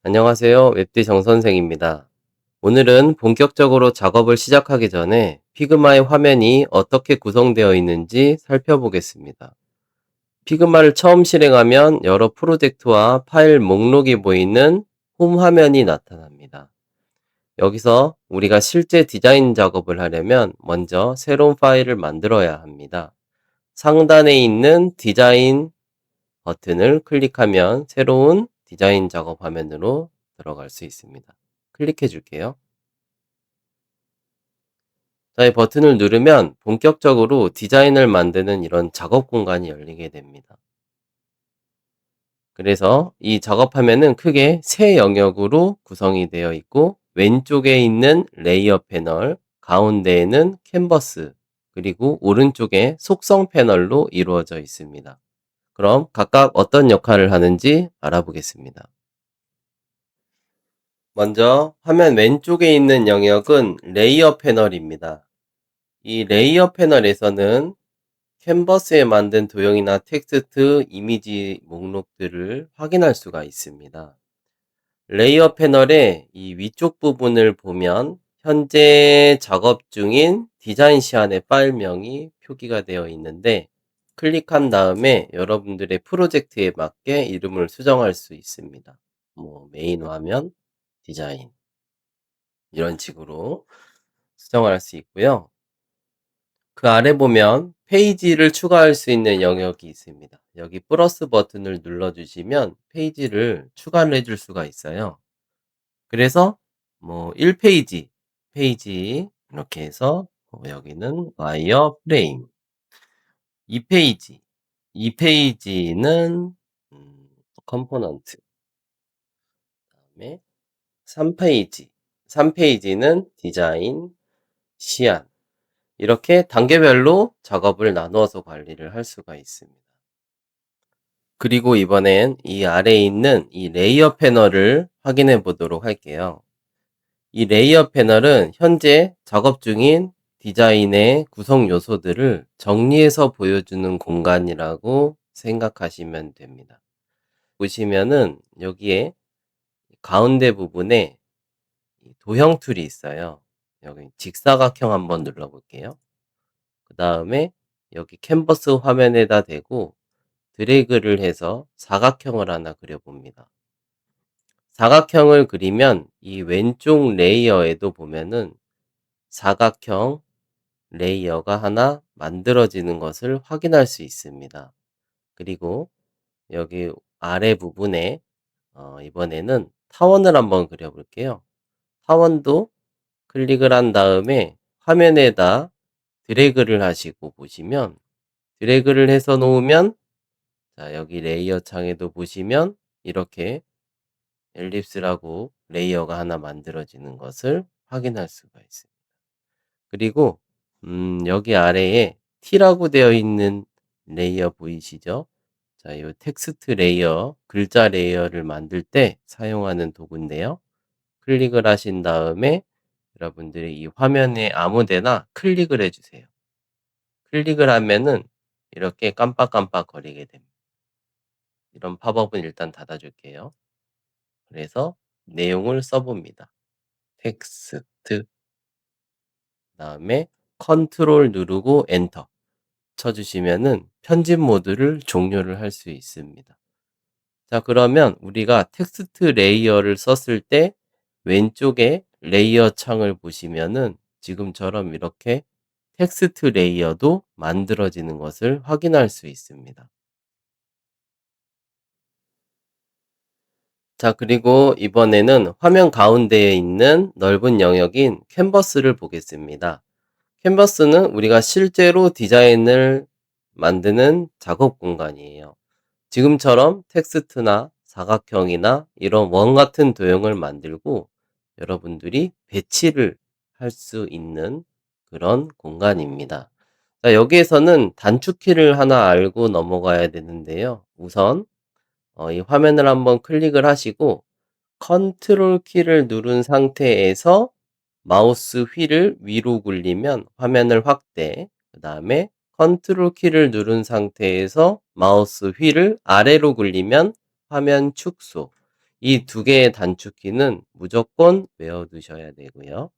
안녕하세요. 웹디 정선생입니다. 오늘은 본격적으로 작업을 시작하기 전에 피그마의 화면이 어떻게 구성되어 있는지 살펴보겠습니다. 피그마를 처음 실행하면 여러 프로젝트와 파일 목록이 보이는 홈 화면이 나타납니다. 여기서 우리가 실제 디자인 작업을 하려면 먼저 새로운 파일을 만들어야 합니다. 상단에 있는 디자인 버튼을 클릭하면 새로운 디자인 작업 화면으로 들어갈 수 있습니다. 클릭해 줄게요. 자, 이 버튼을 누르면 본격적으로 디자인을 만드는 이런 작업 공간이 열리게 됩니다. 그래서 이 작업 화면은 크게 세 영역으로 구성이 되어 있고, 왼쪽에 있는 레이어 패널, 가운데에는 캔버스, 그리고 오른쪽에 속성 패널로 이루어져 있습니다. 그럼 각각 어떤 역할을 하는지 알아보겠습니다. 먼저 화면 왼쪽에 있는 영역은 레이어 패널입니다. 이 레이어 패널에서는 캔버스에 만든 도형이나 텍스트, 이미지 목록들을 확인할 수가 있습니다. 레이어 패널의 이 위쪽 부분을 보면 현재 작업 중인 디자인 시안의 파일명이 표기가 되어 있는데, 클릭한 다음에 여러분들의 프로젝트에 맞게 이름을 수정할 수 있습니다. 메인 화면, 디자인 이런 식으로 수정할 수 있고요. 그 아래 보면 페이지를 추가할 수 있는 영역이 있습니다. 여기 플러스 버튼을 눌러주시면 페이지를 추가를 해줄 수가 있어요. 그래서 1페이지, 페이지 이렇게 해서 여기는 와이어 프레임, 2페이지, 2페이지는 컴포넌트, 그다음에 3페이지, 3페이지는 디자인, 시안, 이렇게 단계별로 작업을 나누어서 관리를 할 수가 있습니다. 그리고 이번엔 이 아래에 있는 이 레이어 패널을 확인해 보도록 할게요. 이 레이어 패널은 현재 작업 중인 디자인의 구성 요소들을 정리해서 보여주는 공간이라고 생각하시면 됩니다. 보시면은 여기에 가운데 부분에 도형 툴이 있어요. 여기 직사각형 한번 눌러볼게요. 그 다음에 여기 캔버스 화면에다 대고 드래그를 해서 사각형을 하나 그려봅니다. 사각형을 그리면 이 왼쪽 레이어에도 보면은 사각형 레이어가 하나 만들어지는 것을 확인할 수 있습니다. 그리고 여기 아래 부분에 이번에는 타원을 한번 그려볼게요. 타원도 클릭을 한 다음에 화면에다 드래그를 하시고 보시면, 드래그를 해서 놓으면, 자, 여기 레이어 창에도 보시면 이렇게 엘립스라고 레이어가 하나 만들어지는 것을 확인할 수가 있습니다. 그리고 여기 아래에 T라고 되어 있는 레이어 보이시죠? 자, 이 텍스트 레이어, 글자 레이어를 만들 때 사용하는 도구인데요. 클릭을 하신 다음에 여러분들이 이 화면에 아무 데나 클릭을 해주세요. 클릭을 하면은 이렇게 깜빡깜빡 거리게 됩니다. 이런 팝업은 일단 닫아줄게요. 그래서 내용을 써봅니다. 텍스트, 다음에 컨트롤 누르고 엔터 쳐주시면은 편집 모드를 종료를 할 수 있습니다. 자, 그러면 우리가 텍스트 레이어를 썼을 때 왼쪽에 레이어 창을 보시면은 지금처럼 이렇게 텍스트 레이어도 만들어지는 것을 확인할 수 있습니다. 자, 그리고 이번에는 화면 가운데에 있는 넓은 영역인 캔버스를 보겠습니다. 캔버스는 우리가 실제로 디자인을 만드는 작업 공간이에요. 지금처럼 텍스트나 사각형이나 이런 원 같은 도형을 만들고 여러분들이 배치를 할 수 있는 그런 공간입니다. 자, 여기에서는 단축키를 하나 알고 넘어가야 되는데요. 우선 이 화면을 한번 클릭을 하시고 컨트롤 키를 누른 상태에서 마우스 휠을 위로 굴리면 화면을 확대, 그 다음에 컨트롤 키를 누른 상태에서 마우스 휠을 아래로 굴리면 화면 축소. 이 두 개의 단축키는 무조건 외워두셔야 되고요.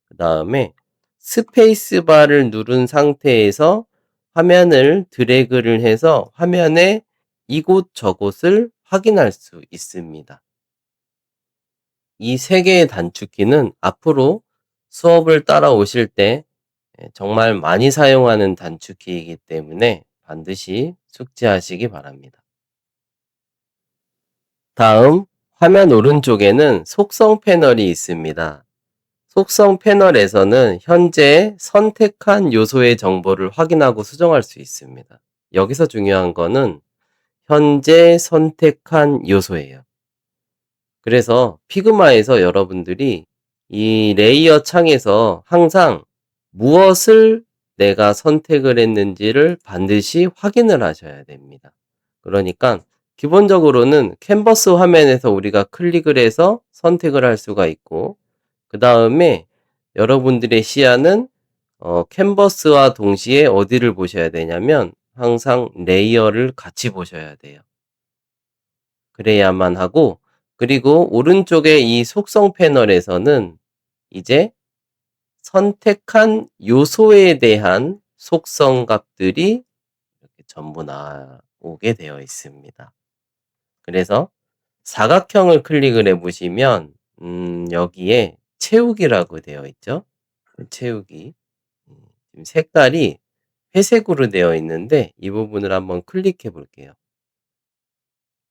그 다음에 스페이스 바를 누른 상태에서 화면을 드래그를 해서 화면에 이곳 저곳을 확인할 수 있습니다. 이 세 개의 단축키는 앞으로 수업을 따라오실 때 정말 많이 사용하는 단축키이기 때문에 반드시 숙지하시기 바랍니다. 다음, 화면 오른쪽에는 속성 패널이 있습니다. 속성 패널에서는 현재 선택한 요소의 정보를 확인하고 수정할 수 있습니다. 여기서 중요한 거는 현재 선택한 요소예요. 그래서 피그마에서 여러분들이 이 레이어 창에서 항상 무엇을 내가 선택을 했는지를 반드시 확인을 하셔야 됩니다. 그러니까 기본적으로는 캔버스 화면에서 우리가 클릭을 해서 선택을 할 수가 있고, 그 다음에 여러분들의 시야는 캔버스와 동시에 어디를 보셔야 되냐면 항상 레이어를 같이 보셔야 돼요. 그래야만 하고, 그리고 오른쪽에 이 속성 패널에서는 이제 선택한 요소에 대한 속성 값들이 이렇게 전부 나오게 되어 있습니다. 그래서 사각형을 클릭을 해보시면 여기에 채우기라고 되어 있죠. 채우기. 지금 색깔이 회색으로 되어 있는데 이 부분을 한번 클릭해 볼게요.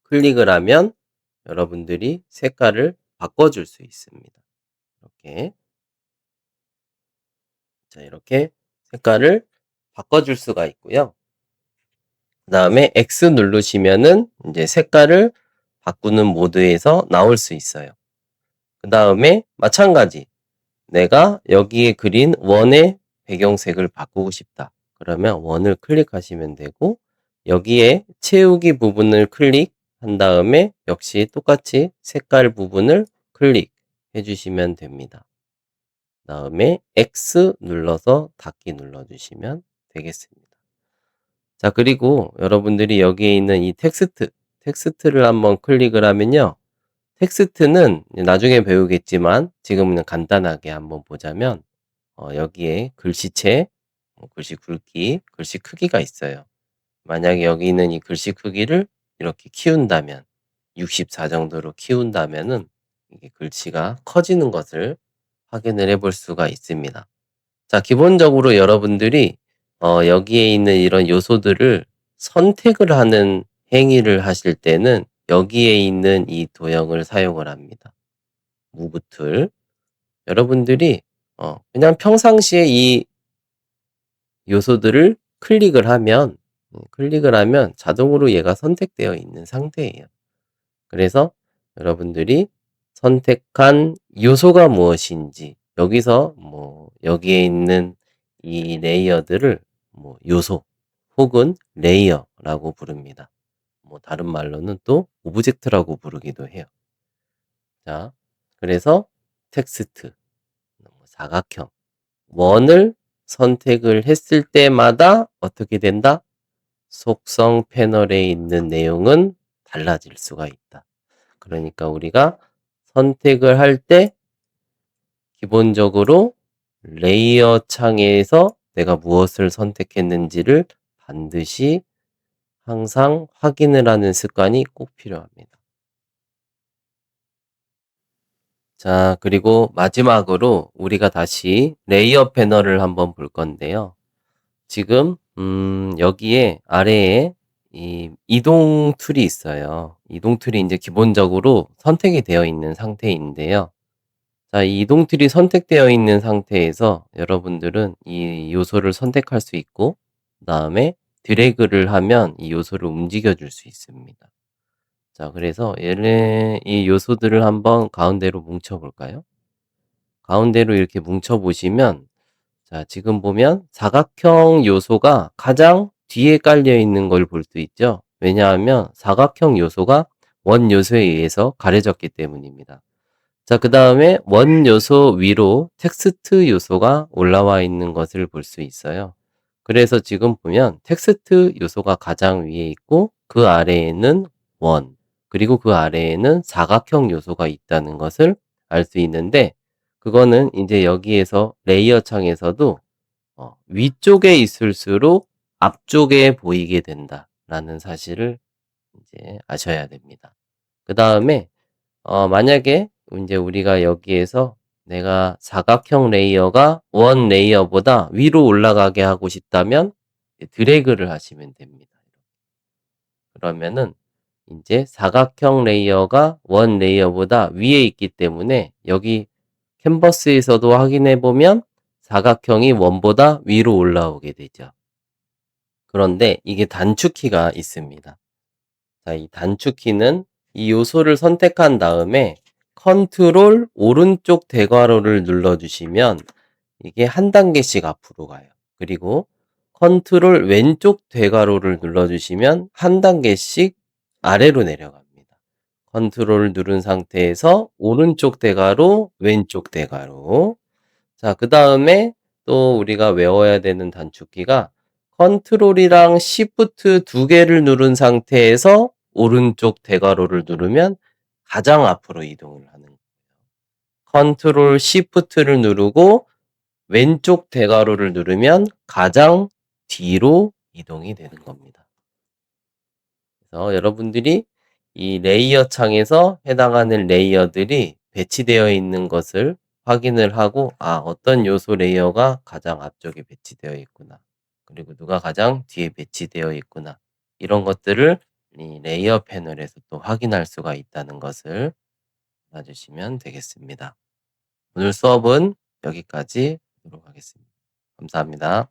클릭을 하면 여러분들이 색깔을 바꿔줄 수 있습니다. 이렇게. 자, 이렇게 색깔을 바꿔줄 수가 있고요. 그 다음에 X 누르시면은 이제 색깔을 바꾸는 모드에서 나올 수 있어요. 그 다음에 마찬가지. 내가 여기에 그린 원의 배경색을 바꾸고 싶다. 그러면 원을 클릭하시면 되고, 여기에 채우기 부분을 클릭한 다음에 역시 똑같이 색깔 부분을 클릭해 주시면 됩니다. 그 다음에 X 눌러서 닫기 눌러주시면 되겠습니다. 자, 그리고 여러분들이 여기에 있는 이 텍스트를 한번 클릭을 하면요. 텍스트는 나중에 배우겠지만 지금은 간단하게 한번 보자면 여기에 글씨체, 글씨 굵기, 글씨 크기가 있어요. 만약에 여기 있는 이 글씨 크기를 이렇게 키운다면 64 정도로 키운다면은 이게 글씨가 커지는 것을 확인을 해볼 수가 있습니다. 자, 기본적으로 여러분들이 여기에 있는 이런 요소들을 선택을 하는 행위를 하실 때는 여기에 있는 이 도형을 사용을 합니다. 무브 툴. 여러분들이 그냥 평상시에 이 요소들을 클릭을 하면 자동으로 얘가 선택되어 있는 상태예요. 그래서 여러분들이 선택한 요소가 무엇인지 여기서 뭐 여기에 있는 이 레이어들을 뭐 요소 혹은 레이어라고 부릅니다. 뭐 다른 말로는 또 오브젝트라고 부르기도 해요. 자, 그래서 텍스트, 사각형, 원을 선택을 했을 때마다 어떻게 된다? 속성 패널에 있는 내용은 달라질 수가 있다. 그러니까 우리가 선택을 할 때 기본적으로 레이어 창에서 내가 무엇을 선택했는지를 반드시 항상 확인을 하는 습관이 꼭 필요합니다. 자, 그리고 마지막으로 우리가 다시 레이어 패널을 한번 볼 건데요. 지금 여기에 아래에 이 이동 툴이 있어요. 이동 툴이 이제 기본적으로 선택이 되어 있는 상태인데요. 자, 이 이동 툴이 선택되어 있는 상태에서 여러분들은 이 요소를 선택할 수 있고, 그다음에 드래그를 하면 이 요소를 움직여 줄 수 있습니다. 자, 그래서 이 요소들을 한번 가운데로 뭉쳐 볼까요? 가운데로 이렇게 뭉쳐 보시면, 자, 지금 보면 사각형 요소가 가장 뒤에 깔려 있는 걸 볼 수 있죠. 왜냐하면 사각형 요소가 원 요소에 의해서 가려졌기 때문입니다. 자, 그 다음에 원 요소 위로 텍스트 요소가 올라와 있는 것을 볼 수 있어요. 그래서 지금 보면 텍스트 요소가 가장 위에 있고 그 아래에는 원, 그리고 그 아래에는 사각형 요소가 있다는 것을 알 수 있는데, 그거는 이제 여기에서 레이어 창에서도 위쪽에 있을수록 앞쪽에 보이게 된다라는 사실을 이제 아셔야 됩니다. 그다음에 만약에 이제 우리가 여기에서 내가 사각형 레이어가 원 레이어보다 위로 올라가게 하고 싶다면 드래그를 하시면 됩니다. 그러면은 이제 사각형 레이어가 원 레이어보다 위에 있기 때문에 여기 캔버스에서도 확인해 보면 사각형이 원보다 위로 올라오게 되죠. 그런데 이게 단축키가 있습니다. 자, 이 단축키는 이 요소를 선택한 다음에 컨트롤 오른쪽 대괄호를 눌러주시면 이게 한 단계씩 앞으로 가요. 그리고 컨트롤 왼쪽 대괄호를 눌러주시면 한 단계씩 아래로 내려갑니다. 컨트롤을 누른 상태에서 오른쪽 대괄호, 왼쪽 대괄호. 자, 그 다음에 또 우리가 외워야 되는 단축키가 컨트롤이랑 시프트 두 개를 누른 상태에서 오른쪽 대괄호를 누르면 가장 앞으로 이동을 하는 거예요. 컨트롤 시프트를 누르고 왼쪽 대괄호를 누르면 가장 뒤로 이동이 되는 겁니다. 그래서 여러분들이 이 레이어 창에서 해당하는 레이어들이 배치되어 있는 것을 확인을 하고, 어떤 요소 레이어가 가장 앞쪽에 배치되어 있구나, 그리고 누가 가장 뒤에 배치되어 있구나, 이런 것들을 이 레이어 패널에서 또 확인할 수가 있다는 것을 알아주시면 되겠습니다. 오늘 수업은 여기까지 하도록 하겠습니다. 감사합니다.